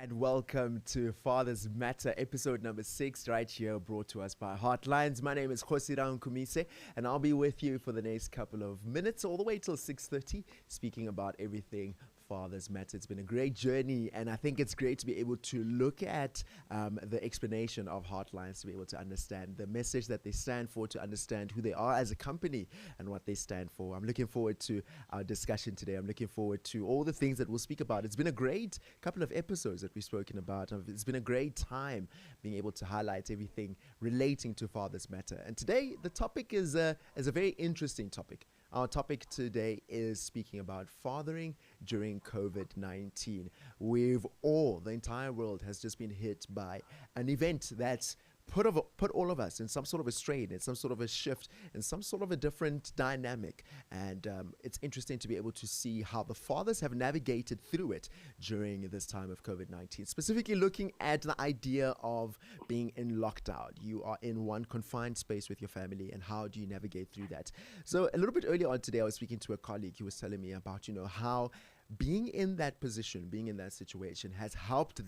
And welcome to Fathers Matter, episode number 6, right here, brought to us by Heartlines. My name is Kgosi Rankhumise, and I'll be with you for the next couple of minutes, all the way till 6:30, speaking about everything Fathers Matter. It's been a great journey, and I think it's great to be able to look at the explanation of Heartlines, to be able to understand the message that they stand for, to understand who they are as a company and what they stand for. I'm looking forward to our discussion today. I'm looking forward to all the things that we'll speak about. It's been a great couple of episodes that we've spoken about. It's been a great time being able to highlight everything relating to Fathers Matter. And today, the topic is a very interesting topic. Our topic today is speaking about fathering during COVID-19. The entire world has just been hit by an event that's put all of us in some sort of a strain, in some sort of a shift, in some sort of a different dynamic. And it's interesting to be able to see how the fathers have navigated through it during this time of COVID-19. Specifically looking at the idea of being in lockdown. You are in one confined space with your family, and how do you navigate through that? So a little bit earlier on today, I was speaking to a colleague who was telling me about, how being in that position, being in that situation has helped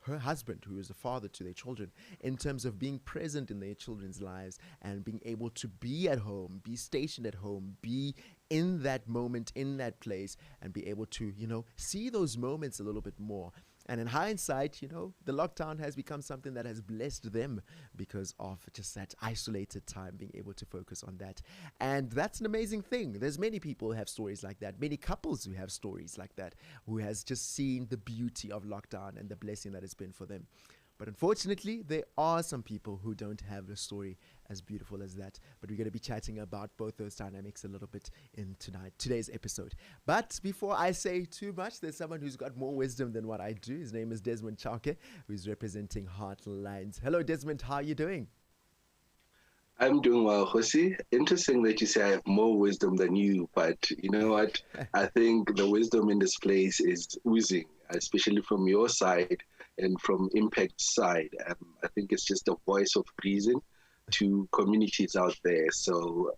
her husband, who is a father to their children, in terms of being present in their children's lives and being able to be at home, be stationed at home, be in that moment, in that place, and be able to, see those moments a little bit more. And in hindsight, the lockdown has become something that has blessed them because of just that isolated time, being able to focus on that. And that's an amazing thing. There's many people who have stories like that, many couples who have stories like that, who has just seen the beauty of lockdown and the blessing that it's been for them. But unfortunately, there are some people who don't have a story as beautiful as that. But we're going to be chatting about both those dynamics a little bit in today's episode. But before I say too much, there's someone who's got more wisdom than what I do. His name is Desmond Chauke, who's representing Heartlines. Hello, Desmond. How are you doing? I'm doing well, Kgosi. Interesting that you say I have more wisdom than you, but you know what? I think the wisdom in this place is oozing, especially from your side and from Impact's side. I think it's just a voice of reason to communities out there. So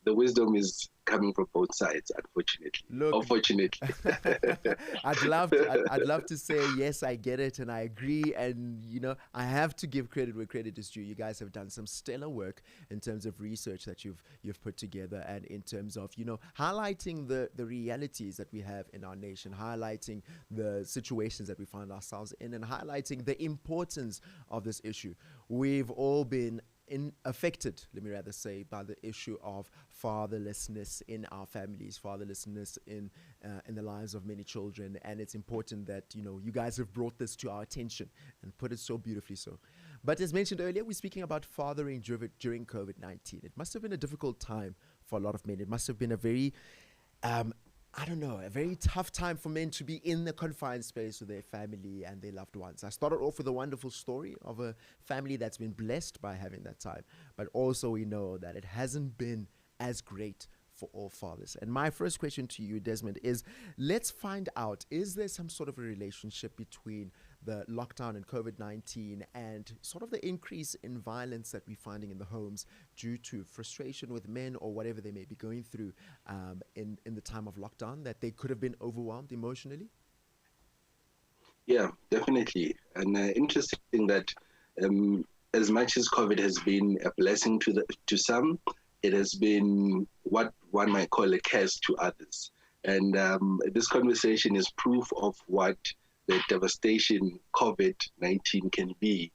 the wisdom is coming from both sides, unfortunately. Unfortunately. I'd love to say, yes, I get it and I agree. And, I have to give credit where credit is due. You guys have done some stellar work in terms of research that you've put together, and in terms of, highlighting the realities that we have in our nation, highlighting the situations that we find ourselves in, and highlighting the importance of this issue. We've all been affected, let me rather say, by the issue of fatherlessness in our families, fatherlessness in the lives of many children. And it's important that, you guys have brought this to our attention and put it so beautifully so. But as mentioned earlier, we're speaking about fathering during COVID-19. It must have been a difficult time for a lot of men. It must have been a very a very tough time for men to be in the confined space with their family and their loved ones. I started off with a wonderful story of a family that's been blessed by having that time, but also we know that it hasn't been as great for all fathers. And my first question to you, Desmond, is let's find out, is there some sort of a relationship between the lockdown and COVID-19 and sort of the increase in violence that we're finding in the homes due to frustration with men or whatever they may be going through in the time of lockdown, that they could have been overwhelmed emotionally? Yeah, definitely. And interesting that as much as COVID has been a blessing to some, it has been what one might call a curse to others. And this conversation is proof of what the devastation COVID-19 can be,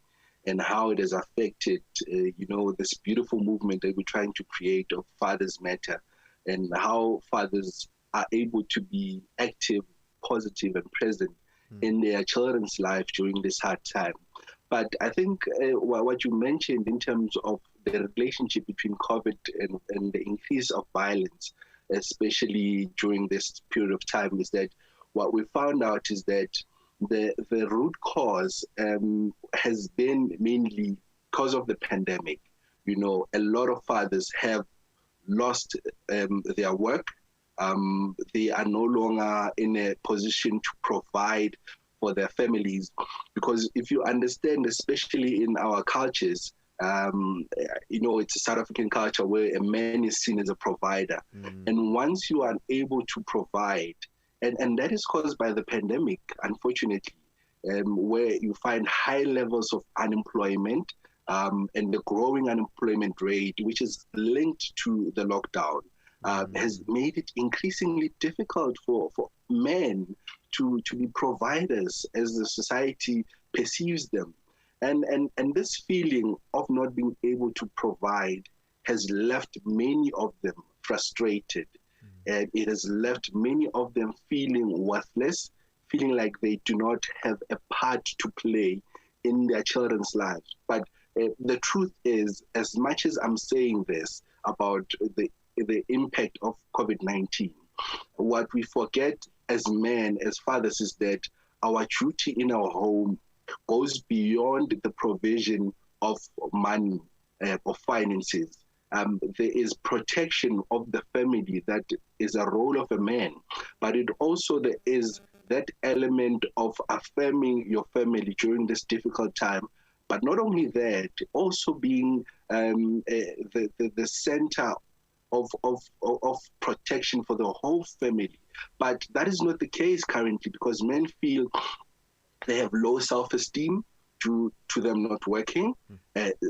and how it has affected, this beautiful movement that we're trying to create of Fathers Matter, and how fathers are able to be active, positive, and present in their children's life during this hard time. But I think what you mentioned in terms of the relationship between COVID and the increase of violence, especially during this period of time, is that what we found out is that the root cause has been mainly because of the pandemic. A lot of fathers have lost their work. They are no longer in a position to provide for their families, because if you understand, especially in our cultures, it's a South African culture where a man is seen as a provider. And once you are able to provide, and that is caused by the pandemic, unfortunately, where you find high levels of unemployment and the growing unemployment rate, which is linked to the lockdown, has made it increasingly difficult for men to be providers as the society perceives them. And this feeling of not being able to provide has left many of them frustrated. And it has left many of them feeling worthless, feeling like they do not have a part to play in their children's lives. But the truth is, as much as I'm saying this about the impact of COVID-19, what we forget as men, as fathers, is that our duty in our home goes beyond the provision of money or finances. There is protection of the family that is a role of a man, but it also there is that element of affirming your family during this difficult time. But not only that, also being the center of protection for the whole family. But that is not the case currently, because men feel they have low self-esteem due to them not working,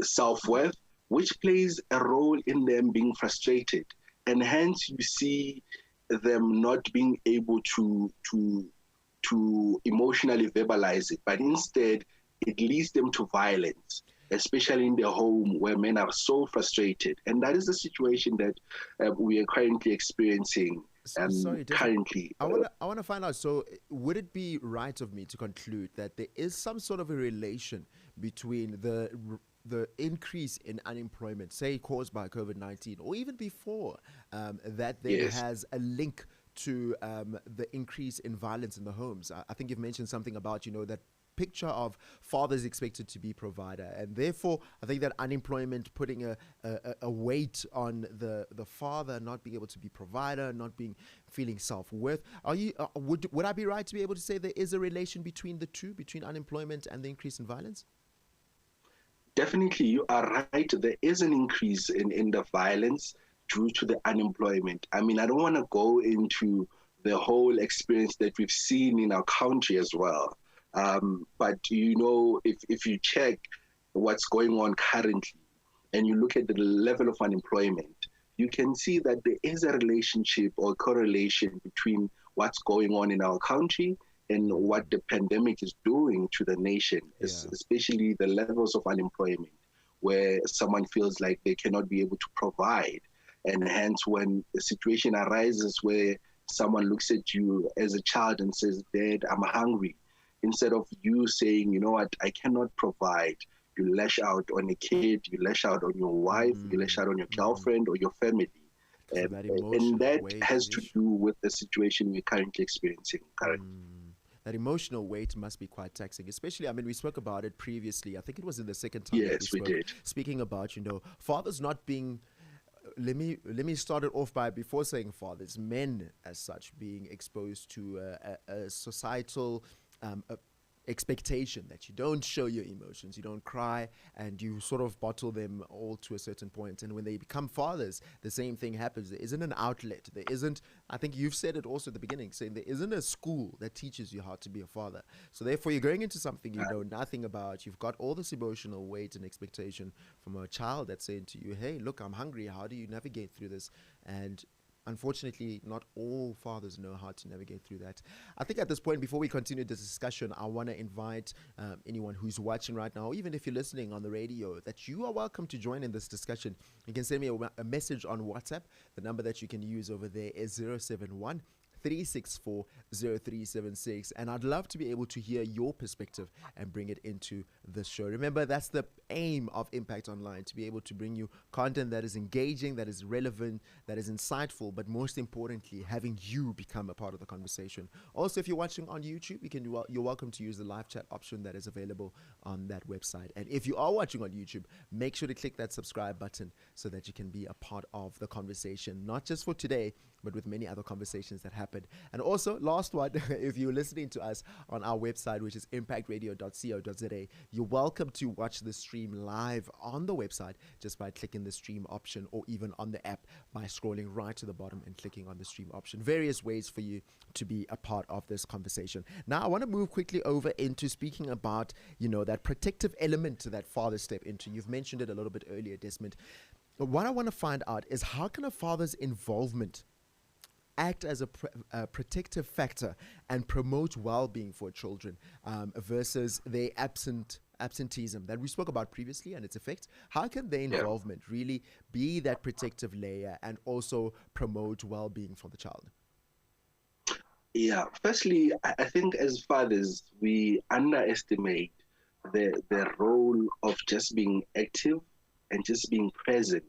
self-worth, which plays a role in them being frustrated. And hence you see them not being able to emotionally verbalize it, but instead it leads them to violence, especially in their home where men are so frustrated. And that is the situation that we are currently experiencing. Sorry, currently. I want to find out, so would it be right of me to conclude that there is some sort of a relation between the increase in unemployment, say caused by COVID-19, or even before, that there has a link to the increase in violence in the homes? I think you've mentioned something about, that picture of fathers expected to be provider, and therefore I think that unemployment putting a weight on the father not being able to be provider, not feeling self-worth. Would I be right to be able to say there is a relation between the two, between unemployment and the increase in violence? Definitely, you are right. There is an increase in the violence due to the unemployment. I mean, I don't want to go into the whole experience that we've seen in our country as well. But, if you check what's going on currently and you look at the level of unemployment, you can see that there is a relationship or correlation between what's going on in our country and what the pandemic is doing to the nation, especially the levels of unemployment, where someone feels like they cannot be able to provide. And hence, when a situation arises where someone looks at you as a child and says, "Dad, I'm hungry," instead of you saying, "You know what, I cannot provide," you lash out on a kid, you lash out on your wife, you lash out on your girlfriend or your family. And that has to do with the situation we're currently experiencing currently. That emotional weight must be quite taxing, especially, we spoke about it previously. I think it was in the second time that we did. Speaking about, fathers not being, let me start it off by, before saying fathers, men as such being exposed to a societal expectation that you don't show your emotions, you don't cry, and you sort of bottle them all to a certain point. And when they become fathers, the same thing happens. There isn't an outlet. There isn't, I think you've said it also at the beginning, saying there isn't a school that teaches you how to be a father. So therefore you're going into something you know nothing about. You've got all this emotional weight and expectation from a child that's saying to you, "Hey, look, I'm hungry. How do you navigate through this?" And unfortunately, not all fathers know how to navigate through that. I think at this point, before we continue this discussion, I want to invite anyone who's watching right now, even if you're listening on the radio, that you are welcome to join in this discussion. You can send me a message on WhatsApp. The number that you can use over there is 071 364 0376, and I'd love to be able to hear your perspective and bring it into the show. Remember, that's the aim of Impact Online, to be able to bring you content that is engaging, that is relevant, that is insightful, but most importantly, having you become a part of the conversation. Also, if you're watching on YouTube, you're welcome to use the live chat option that is available on that website. And if you are watching on YouTube, make sure to click that subscribe button so that you can be a part of the conversation, not just for today, but with many other conversations that happened. And also, last one, if you're listening to us on our website, which is impactradio.co.za, you're welcome to watch the stream live on the website just by clicking the stream option, or even on the app by scrolling right to the bottom and clicking on the stream option. Various ways for you to be a part of this conversation. Now, I want to move quickly over into speaking about, that protective element that fathers step into. You've mentioned it a little bit earlier, Desmond. But what I want to find out is, how can a father's involvement act as a protective factor and promote well-being for children versus their absenteeism that we spoke about previously and its effects? How can their involvement really be that protective layer and also promote well-being for the child? Yeah, firstly, I think as fathers, we underestimate the role of just being active and just being present.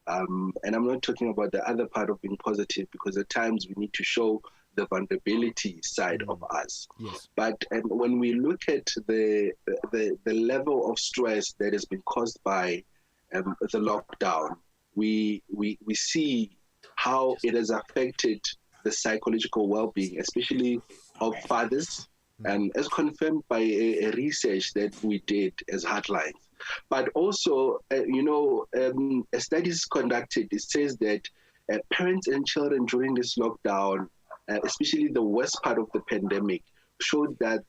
And I'm not talking about the other part of being positive, because at times we need to show the vulnerability side of us. Yes. But when we look at the level of stress that has been caused by the lockdown, we see how it has affected the psychological well-being, especially of fathers, and as confirmed by a research that we did as Heartlines. But also, a studies conducted, it says that parents and children during this lockdown, especially the worst part of the pandemic, showed that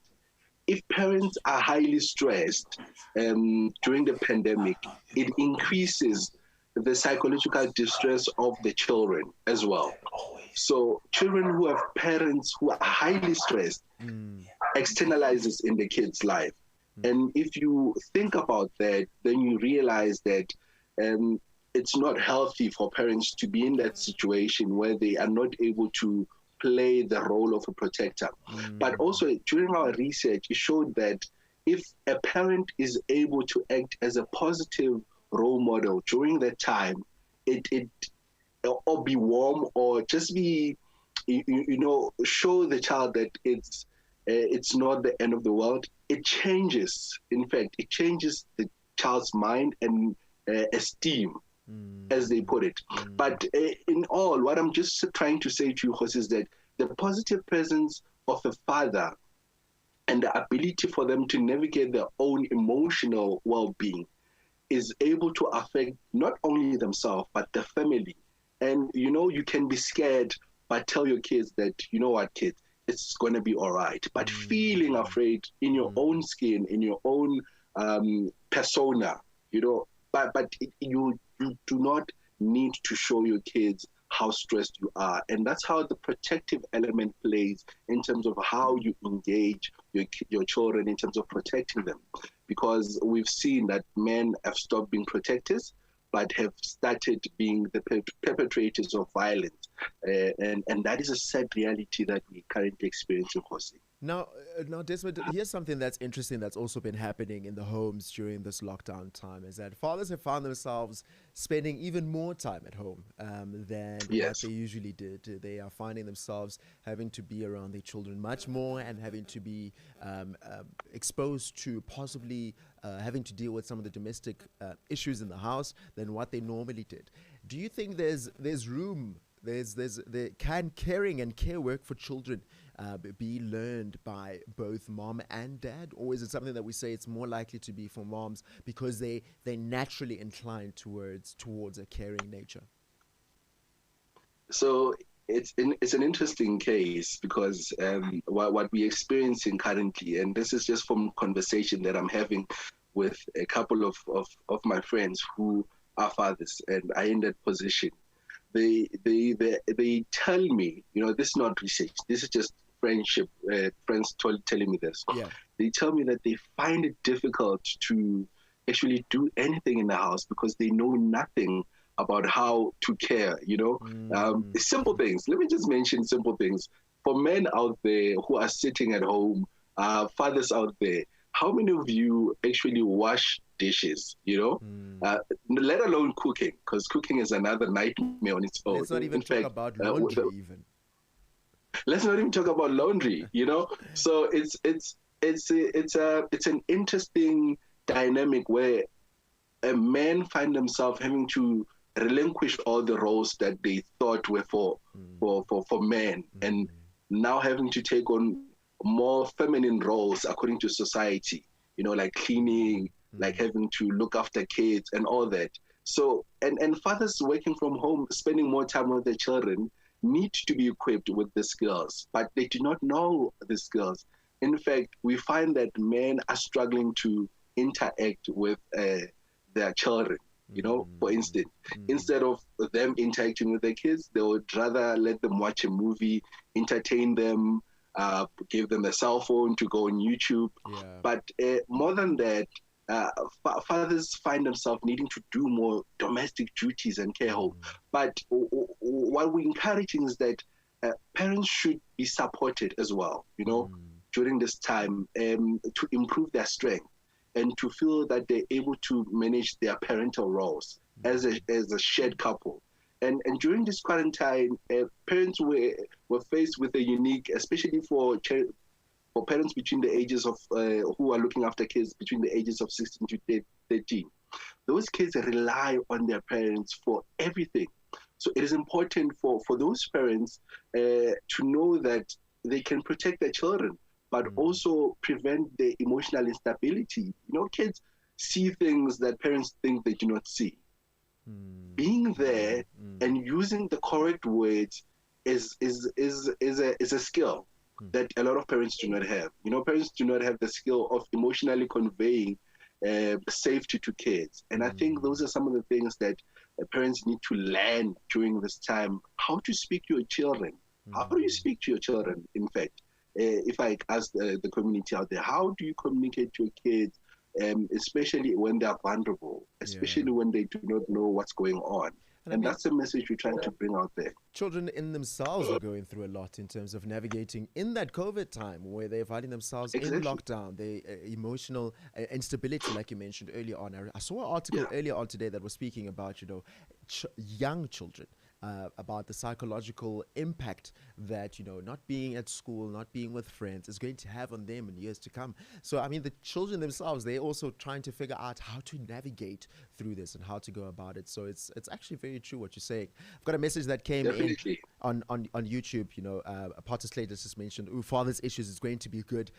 if parents are highly stressed during the pandemic, it increases the psychological distress of the children as well. So children who have parents who are highly stressed externalizes in the kid's life. And if you think about that, then you realize that it's not healthy for parents to be in that situation where they are not able to play the role of a protector. But also during our research, it showed that if a parent is able to act as a positive role model during that time, or be warm, or just be, show the child that it's not the end of the world. It changes. In fact, it changes the child's mind and esteem, as they put it. But in all, what I'm just trying to say to you, Kgosi, is that the positive presence of a father and the ability for them to navigate their own emotional well-being is able to affect not only themselves, but the family. And, you can be scared, but tell your kids that, you know what, kids, it's going to be all right. But feeling afraid in your own skin, in your own persona, but you do not need to show your kids how stressed you are. And that's how the protective element plays in terms of how you engage your children in terms of protecting them. Because we've seen that men have stopped being protectors, but have started being the perpetrators of violence. And that is a sad reality that we currently experience in Kgosi. Now, Desmond, here's something that's interesting that's also been happening in the homes during this lockdown time, is that fathers have found themselves spending even more time at home than what they usually did. They are finding themselves having to be around their children much more and having to be exposed to possibly having to deal with some of the domestic issues in the house than what they normally did. Do you think there's room, can caring and care work for children be learned by both mom and dad, or is it something that we say it's more likely to be for moms because they naturally inclined towards a caring nature? So it's an interesting case, because what we're experiencing currently, and this is just from conversation that I'm having with a couple of my friends who are fathers and are in that position. They tell me, this is not research, this is just friends telling me this. They tell me that they find it difficult to actually do anything in the house because they know nothing about how to care, simple things. Let me just mention simple things. For men out there who are sitting at home, fathers out there, how many of you actually wash dishes, let alone cooking, because cooking is another nightmare on its own. Let's not even talk about laundry even. Let's not even talk about laundry, So it's an interesting dynamic where men find themselves having to relinquish all the roles that they thought were for men, and now having to take on more feminine roles according to society, like cleaning, like having to look after kids and all that. So, and fathers working from home, spending more time with their children, need to be equipped with the skills, but they do not know the skills. In fact, we find that men are struggling to interact with their children. For instance, instead of them interacting with their kids, they would rather let them watch a movie, entertain them, give them a cell phone to go on YouTube. Yeah. But more than that, fathers find themselves needing to do more domestic duties and care home. But what we're encouraging is that parents should be supported as well, during this time, to improve their strength and to feel that they're able to manage their parental roles as a shared couple. And during this quarantine, parents were faced with a unique, especially for parents between the ages of who are looking after kids between the ages of 16 to 13. Those kids rely on their parents for everything. So it is important for those parents to know that they can protect their children, but also prevent the emotional instability. Kids see things that parents think they do not see. Being there and using the correct words is a skill that a lot of parents do not have. Parents do not have the skill of emotionally conveying safety to kids. And I think those are some of the things that parents need to learn during this time. How to speak to your children. How do you speak to your children, in fact? If I ask the community out there, how do you communicate to your kids, especially when they are vulnerable, especially when they do not know what's going on? And that's the message we're trying to bring out there. Children in themselves are going through a lot in terms of navigating in that COVID time where they're finding themselves in lockdown, the emotional instability, like you mentioned earlier on. I saw an article earlier on today that was speaking about, young children. About the psychological impact that, not being at school, not being with friends is going to have on them in years to come. So, the children themselves, they're also trying to figure out how to navigate through this and how to go about it. So it's actually very true what you're saying. I've got a message that came in on YouTube, Potter Slade just mentioned, Father's Issues is going to be good.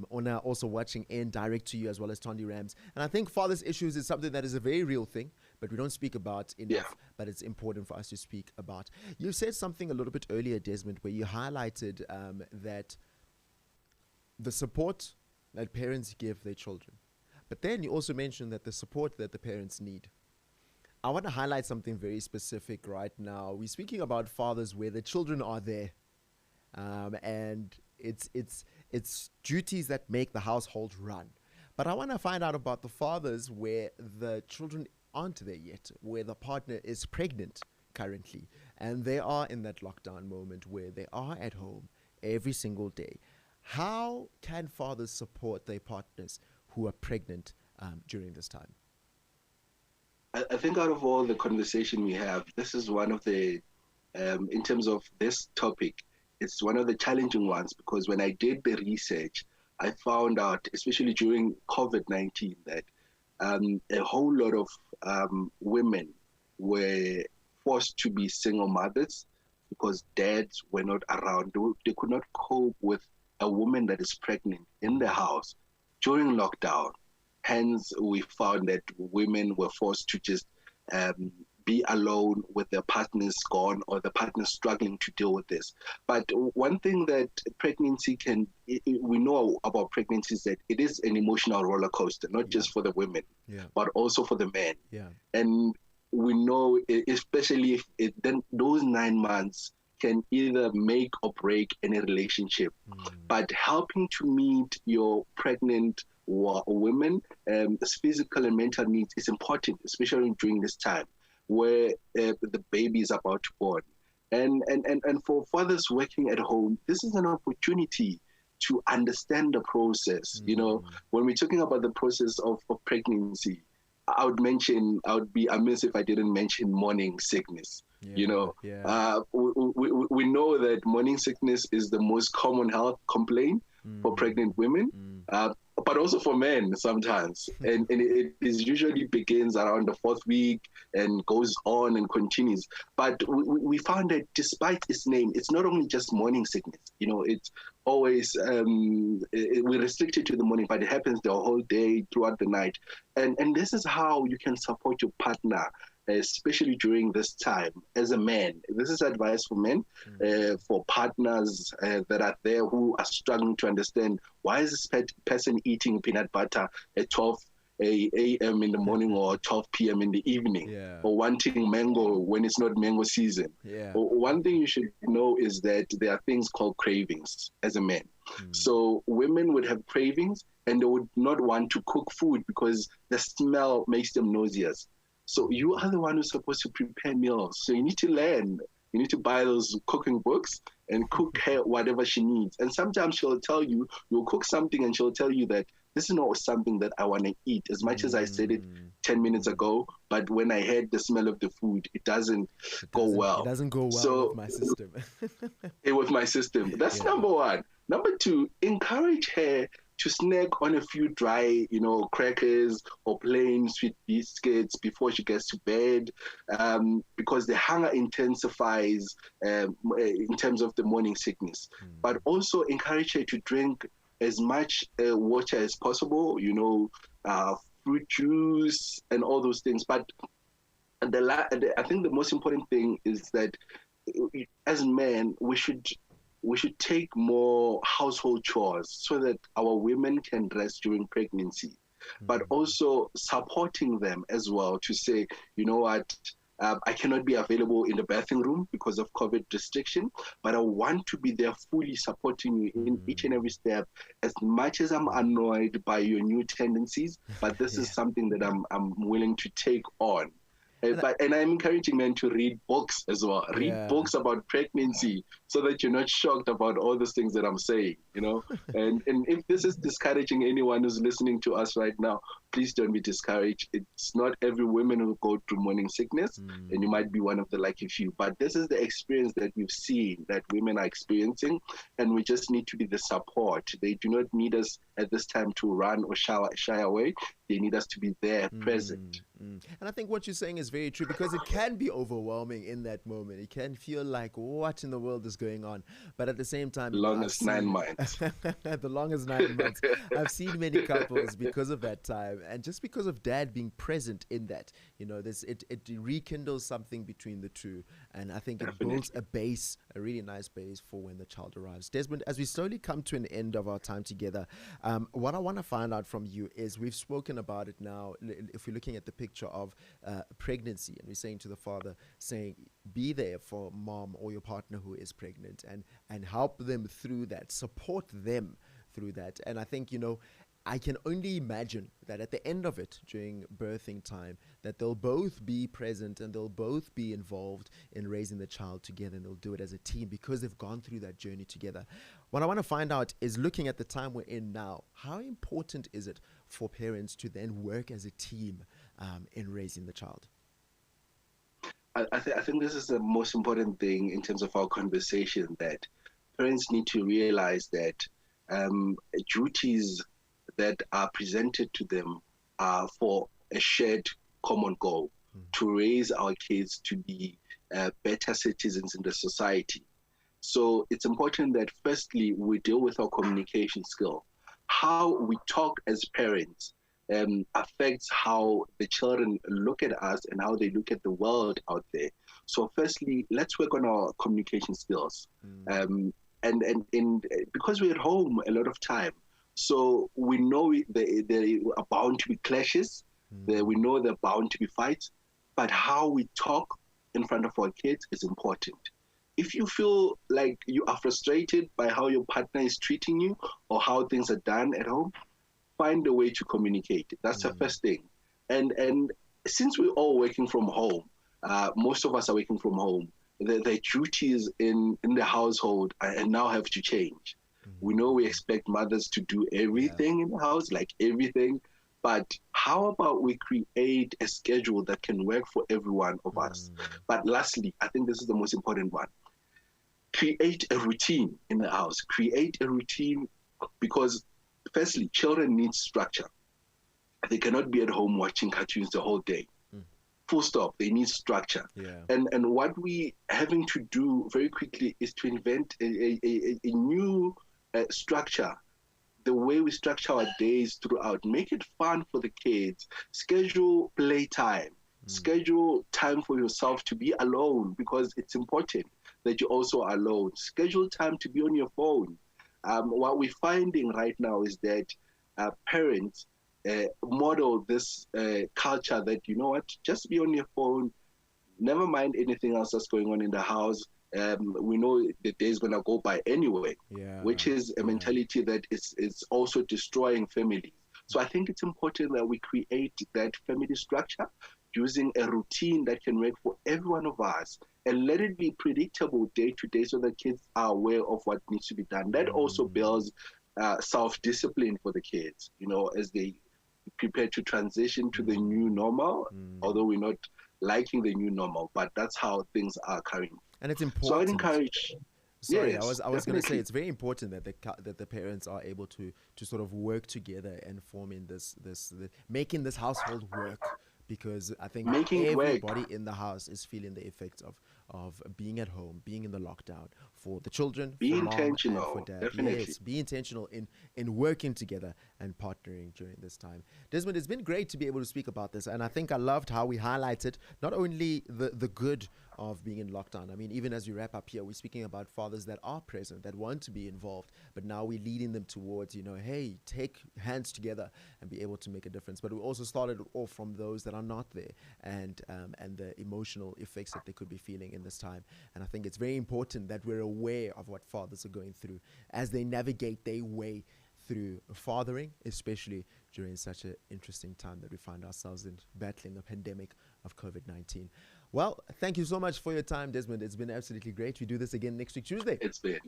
Ona also watching in direct to you as well as Tondi Rams. And I think Father's Issues is something that is a very real thing, but we don't speak about enough, but it's important for us to speak about. You said something a little bit earlier, Desmond, where you highlighted that the support that parents give their children, but then you also mentioned that the support that the parents need. I want to highlight something very specific right now. We're speaking about fathers where the children are there, and it's duties that make the household run. But I want to find out about the fathers where the children aren't there yet, where the partner is pregnant currently, and they are in that lockdown moment where they are at home every single day. How can fathers support their partners who are pregnant during this time? I think out of all the conversation we have, this is one of the, in terms of this topic, it's one of the challenging ones, because when I did the research, I found out, especially during COVID-19, that a whole lot of women were forced to be single mothers because dads were not around. They could not cope with a woman that is pregnant in the house during lockdown. Hence, we found that women were forced to just be alone with their partners gone, or the partners struggling to deal with this. But one thing that we know about pregnancy is that it is an emotional roller coaster, not just for the women, but also for the men. And we know, especially if then those 9 months can either make or break any relationship. But helping to meet your pregnant women, physical and mental needs is important, especially during this time where the baby is about to born. And for fathers working at home, this is an opportunity to understand the process. When we're talking about the process of pregnancy, I would be amiss if I didn't mention morning sickness. We know that morning sickness is the most common health complaint for pregnant women. but also for men sometimes. And it is usually begins around the 4th week and goes on and continues. But we found that despite its name, it's not only just morning sickness. You know, it's always, we restrict it to the morning, but it happens the whole day, throughout the night. And this is how you can support your partner, especially during this time as a man. This is advice for men, for partners that are there who are struggling to understand, why is this person eating peanut butter at 12 a.m. in the morning or 12 p.m. in the evening, or wanting mango when it's not mango season. One thing you should know is that there are things called cravings as a man. So women would have cravings and they would not want to cook food because the smell makes them nauseous. So you are the one who's supposed to prepare meals. So you need to learn. You need to buy those cooking books and cook her whatever she needs. And sometimes she'll tell you, you'll cook something and she'll tell you that this is not something that I want to eat, as much as I said it 10 minutes ago, but when I heard the smell of the food, it doesn't go well. It doesn't go well with my system. With my system. That's number one. Number two, encourage her to snack on a few dry, crackers or plain sweet biscuits before she gets to bed, because the hunger intensifies in terms of the morning sickness. But also encourage her to drink as much water as possible, fruit juice and all those things. But I think the most important thing is that as men, we should take more household chores so that our women can rest during pregnancy, but also supporting them as well to say, you know what, I cannot be available in the bathing room because of COVID restriction, but I want to be there fully supporting you in each and every step, as much as I'm annoyed by your new tendencies, but this is something that I'm willing to take on. And I'm encouraging men to read books as well. Read books about pregnancy so that you're not shocked about all those things that I'm saying, And if this is discouraging anyone who's listening to us right now, please don't be discouraged. It's not every woman who go through morning sickness, and you might be one of the lucky few. But this is the experience that we've seen that women are experiencing, and we just need to be the support. They do not need us at this time to run or shy away. They need us to be there, present. And I think what you're saying is very true, because it can be overwhelming in that moment. It can feel like, what in the world is going on? But at the same time, the longest 9 months. The longest 9 months. I've seen many couples because of that time, and just because of dad being present in that, it rekindles something between the two. And I think it builds a base, a really nice base for when the child arrives. Desmond, as we slowly come to an end of our time together, what I want to find out from you is, we've spoken about it now. If we're looking at the picture of pregnancy, and we're saying to the father, saying, be there for mom or your partner who is pregnant, and help them through that, support them through that. And I think, I can only imagine that at the end of it, during birthing time, that they'll both be present and they'll both be involved in raising the child together, and they'll do it as a team because they've gone through that journey together. What I want to find out is, looking at the time we're in now, how important is it for parents to then work as a team in raising the child? I think this is the most important thing in terms of our conversation, that parents need to realize that duties that are presented to them are for a shared common goal, to raise our kids to be better citizens in the society. So it's important that firstly, we deal with our communication skill. How we talk as parents affects how the children look at us and how they look at the world out there. So firstly, let's work on our communication skills. And because we're at home a lot of time, so we know there are bound to be clashes, we know there are bound to be fights, but how we talk in front of our kids is important. If you feel like you are frustrated by how your partner is treating you or how things are done at home, find a way to communicate. That's the first thing. And since we're all working from home, most of us are working from home, the duties in the household now have to change. We know we expect mothers to do everything in the house, like everything, but how about we create a schedule that can work for every one of us? But lastly, I think this is the most important one. Create a routine in the house. Create a routine, because firstly, children need structure. They cannot be at home watching cartoons the whole day. Full stop. They need structure. Yeah. And what we having to do very quickly is to invent a new structure. The way we structure our days throughout, make it fun for the kids. Schedule playtime. Schedule time for yourself to be alone, because it's important that you're also alone. Schedule time to be on your phone. What we're finding right now is that parents model this culture that, you know what, just be on your phone, never mind anything else that's going on in the house. We know the day is going to go by anyway, which is a mentality that is also destroying families. So I think it's important that we create that family structure using a routine that can work for every one of us, and let it be predictable day to day so that kids are aware of what needs to be done. That also builds self-discipline for the kids, you know, as they prepare to transition to the new normal, although we're not liking the new normal, but that's how things are currently. And it's important. So I'd encourage. Sorry, yes, I was going to say it's very important that the parents are able to sort of work together and forming making this household work, because I think everybody in the house is feeling the effects of being at home, being in the lockdown. For the children, be for intentional, mom and for dad. definitely. Yes, be intentional in working together and partnering during this time. Desmond, it's been great to be able to speak about this, and I think I loved how we highlighted not only the good of being in lockdown. I mean, even as we wrap up here, we're speaking about fathers that are present, that want to be involved, but now we're leading them towards, you know, hey, take hands together and be able to make a difference. But we also started off from those that are not there, and the emotional effects that they could be feeling in this time. And I think it's very important that we're aware of what fathers are going through as they navigate their way through fathering, especially during such an interesting time that we find ourselves in, battling the pandemic of COVID-19. Well, thank you so much for your time, Desmond. It's been absolutely great. We do this again next week, Tuesday. It's been,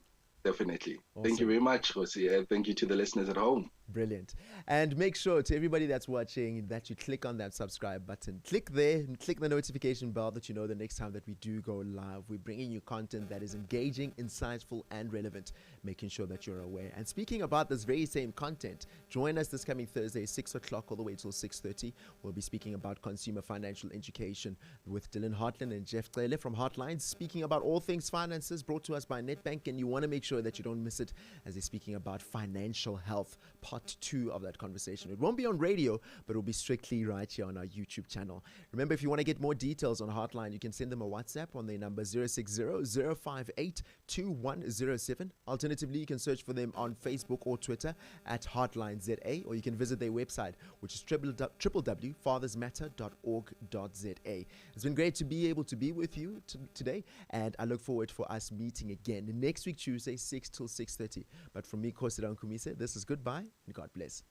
definitely. Awesome. Thank you very much, Kgosi. Thank you to the listeners at home. Brilliant. And make sure, to everybody that's watching, that you click on that subscribe button. Click there and click the notification bell that you know the next time that we do go live. We're bringing you content that is engaging, insightful, and relevant, making sure that you're aware. And speaking about this very same content, join us this coming Thursday, 6 o'clock all the way till 6:30. We'll be speaking about consumer financial education with Dylan Hartland and Jeff Taylor from Heartlines, speaking about all things finances, brought to us by Nedbank. And you want to make sure that you don't miss it, as they're speaking about financial health, part 2 of that conversation. It won't be on radio, but it'll be strictly right here on our YouTube channel. Remember, if you want to get more details on Heartline, you can send them a WhatsApp on their number 060-058-2107. Alternatively, you can search for them on Facebook or Twitter at HeartlineZA, or you can visit their website, which is www.fathersmatter.org.za. It's been great to be able to be with you today, and I look forward for us meeting again next week, Tuesday, 6 till 6:30. But from me, Kgosi Rankhumise, this is goodbye and God bless.